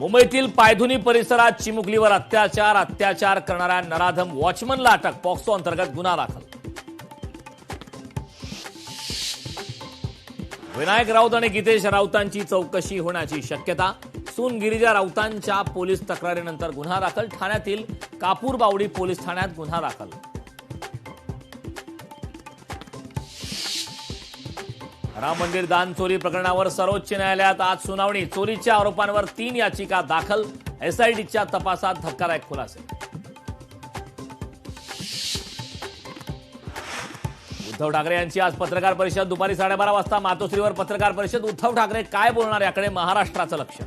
मुंबईतील पायधुनी परिसरात चिमुकलीवर अत्याचार करणाऱ्या नराधम वॉचमनला अटक, पॉक्सो अंतर्गत गुन्हा दाखल। विनायक राऊत आणि गीतेश राऊतांची चौकशी होण्याची शक्यता। सून गिरिजा राऊतांच्या पोलीस तक्रारीनंतर गुन्हा दाखल, ठाण्यातील कापूरबावडी पोलीस ठाण्यात गुन्हा दाखल। राम मंदिर दान चोरी प्रकरणावर सर्वोच्च न्यायालयात आज सुनावणी। चोरीच्या आरोपांवर 3 याचिका दाखल, एसआयटीच्या तपासात धक्कादायक खुलासे। उद्धव ठाकरे यांची आज पत्रकार परिषद, दुपारी 12:30 वाजता मातोश्रीवर पत्रकार परिषद। उद्धव ठाकरे काय बोलणार याकडे महाराष्ट्राचं लक्ष।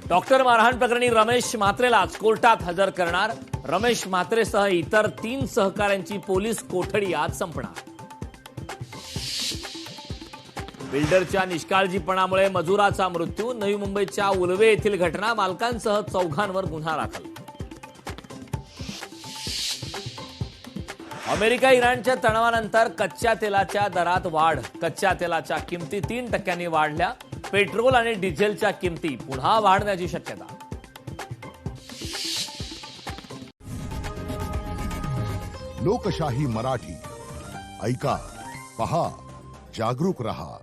डॉक्टर मारहाण प्रकरणी रमेश म्हात्रेला कोर्टात हजर करणार। रमेश म्हात्रेसह इतर 3 सहकाऱ्यांची पोलीस कोठडी आज संपणार। बिल्डरच्या निष्काळजीपणामुळे मजुराचा मृत्यू, नवी मुंबईच्या उलवे येथील घटना, मालकांसह 4घांवर गुन्हा दाखल। अमेरिका इराणच्या तणावानंतर कच्च्या तेलाच्या दरात वाढ, कच्च्या तेलाच्या किमती 3% वाढल्या। पेट्रोल आणि डिझेलच्या किमती पुन्हा वाढण्याची शक्यता। लोकशाही मराठी ऐका, पहा, जागरूक रहा।